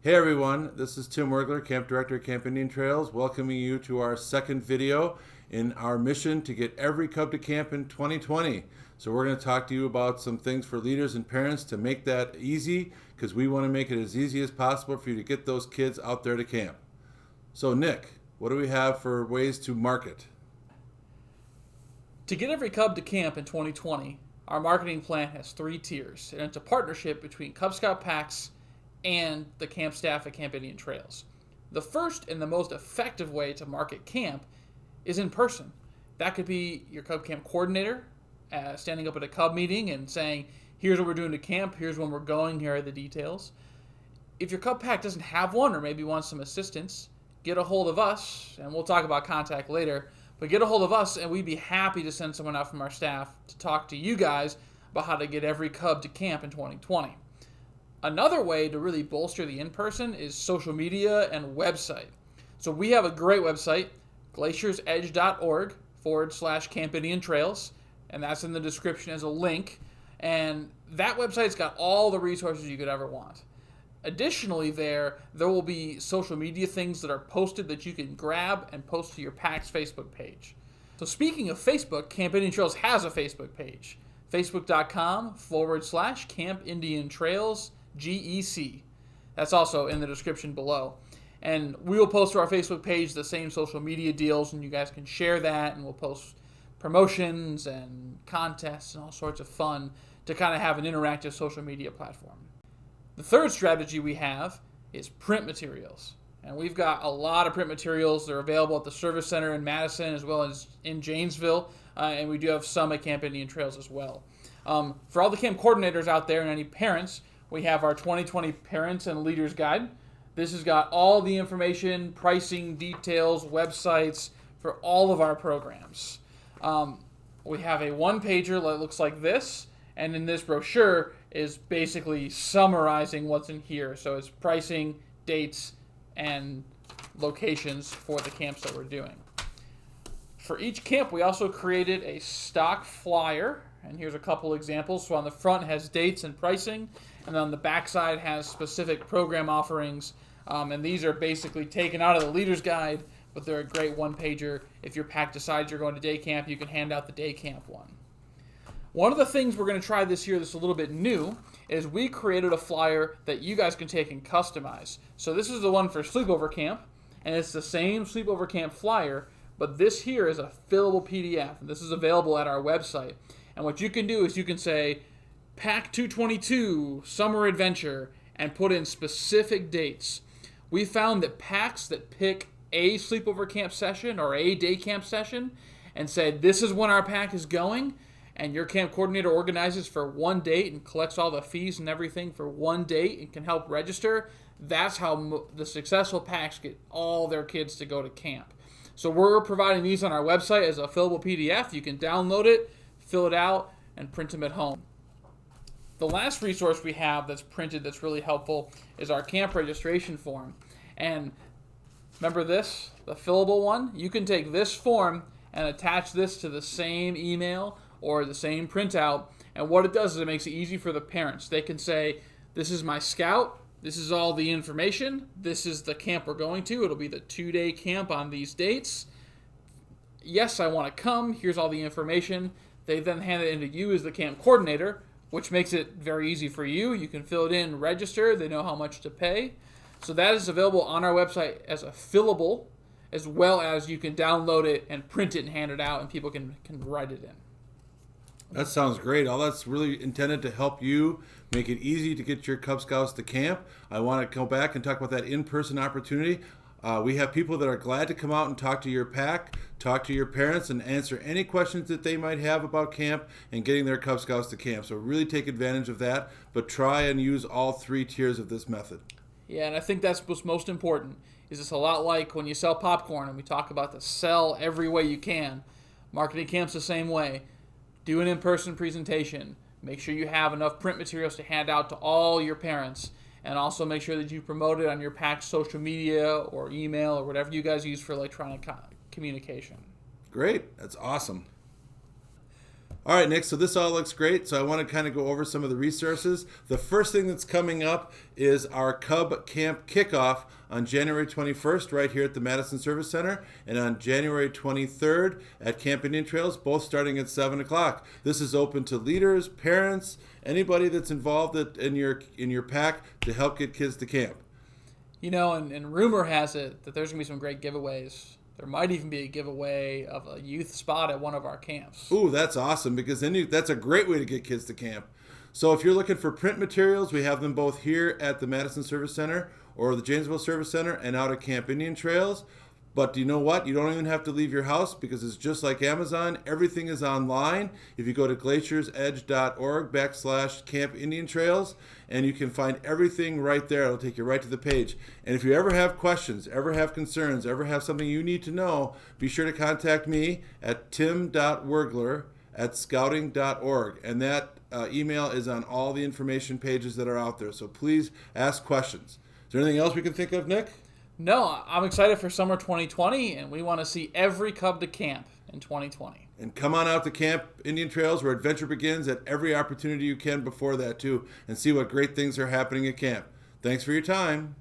Hey everyone, this is Tim Wergler, Camp Director at Camp Indian Trails, welcoming you to our second video in our mission to get every Cub to camp in 2020. So we're going to talk to you about some things for leaders and parents to make that easy, because we want to make it as easy as possible for you to get those kids out there to camp. So Nick, what do we have for ways to market? To get every Cub to camp in 2020, our marketing plan has 3 tiers, and it's a partnership between Cub Scout packs and the camp staff at Camp Indian Trails. The first and the most effective way to market camp is in person. That could be your Cub Camp coordinator standing up at a Cub meeting and saying, here's what we're doing to camp, here's when we're going, here are the details. If your Cub pack doesn't have one or maybe wants some assistance, get a hold of us, and we'll talk about contact later, but get a hold of us and we'd be happy to send someone out from our staff to talk to you guys about how to get every Cub to camp in 2020. Another way to really bolster the in-person is social media and website. So we have a great website, glaciersedge.org/Camp Indian Trails, and that's in the description as a link. And that website's got all the resources you could ever want. Additionally, there will be social media things that are posted that you can grab and post to your pack's Facebook page. So speaking of Facebook, Camp Indian Trails has a Facebook page, facebook.com/Camp Indian Trails GEC. That's also in the description below. And we will post to our Facebook page the same social media deals, and you guys can share that, and we'll post promotions and contests and all sorts of fun to kind of have an interactive social media platform. The third strategy we have is print materials. And we've got a lot of print materials. They're available at the Service Center in Madison as well as in Janesville, and we do have some at Camp Indian Trails as well. For all the camp coordinators out there and any parents, we have our 2020 Parents and Leaders Guide. This has got all the information, pricing, details, websites for all of our programs. We have a one-pager that looks like this, and in this brochure is basically summarizing what's in here. So it's pricing, dates, and locations for the camps that we're doing. For each camp, we also created a stock flyer, and here's a couple examples. So on the front it has dates and pricing, and on the back side has specific program offerings, and these are basically taken out of the Leader's Guide, but they're a great one-pager. If your pack decides you're going to day camp, you can hand out the day camp one. One of the things we're going to try this year that's a little bit new is we created a flyer that you guys can take and customize. So this is the one for sleepover camp, and it's the same sleepover camp flyer, but this here is a fillable PDF, and this is available at our website. And what you can do is you can say, Pack 222, Summer Adventure, and put in specific dates. We found that packs that pick a sleepover camp session or a day camp session and said, this is when our pack is going, and your camp coordinator organizes for one date and collects all the fees and everything for one date and can help register, that's how the successful packs get all their kids to go to camp. So we're providing these on our website as a fillable PDF. You can download it, fill it out, and print them at home. The last resource we have that's printed that's really helpful is our camp registration form. And remember this, the fillable one? You can take this form and attach this to the same email or the same printout, and what it does is it makes it easy for the parents. They can say, this is my scout, this is all the information, this is the camp we're going to, it'll be the 2-day camp on these dates. Yes, I want to come, here's all the information. They then hand it into you as the camp coordinator, which makes it very easy for you. You can fill it in, register, they know how much to pay. So that is available on our website as a fillable, as well as you can download it and print it and hand it out, and people can write it in. That sounds great. All that's really intended to help you make it easy to get your Cub Scouts to camp. I want to go back and talk about that in-person opportunity. We have people that are glad to come out and talk to your pack, talk to your parents, and answer any questions that they might have about camp and getting their Cub Scouts to camp. So really take advantage of that, but try and use all 3 tiers of this method. Yeah, and I think that's what's most important. Is it's a lot like when you sell popcorn and we talk about the sell every way you can. Marketing camp's the same way. Do an in-person presentation. Make sure you have enough print materials to hand out to all your parents. And also make sure that you promote it on your pack's social media or email or whatever you guys use for electronic communication. Great. That's awesome. All right, Nick, so this all looks great. So I want to kind of go over some of the resources. The first thing that's coming up is our Cub Camp kickoff on January 21st right here at the Madison Service Center, and on January 23rd at Camp Indian Trails, both starting at 7 o'clock. This is open to leaders, parents, anybody that's involved in your pack to help get kids to camp. You know, and rumor has it that there's going to be some great giveaways. There might even be a giveaway of a youth spot at one of our camps. Ooh, that's awesome, because then that's a great way to get kids to camp. So if you're looking for print materials, we have them both here at the Madison Service Center or the Janesville Service Center and out at Camp Indian Trails. But you know what? You don't even have to leave your house, because it's just like Amazon. Everything is online. If you go to glaciersedge.org/Camp Indian Trails, and you can find everything right there. It'll take you right to the page. And if you ever have questions, ever have concerns, ever have something you need to know, be sure to contact me at tim.wergler@scouting.org. And that email is on all the information pages that are out there. So please ask questions. Is there anything else we can think of, Nick? No, I'm excited for summer 2020, and we want to see every Cub to camp in 2020. And come on out to Camp Indian Trails, where adventure begins, at every opportunity you can before that, too, and see what great things are happening at camp. Thanks for your time.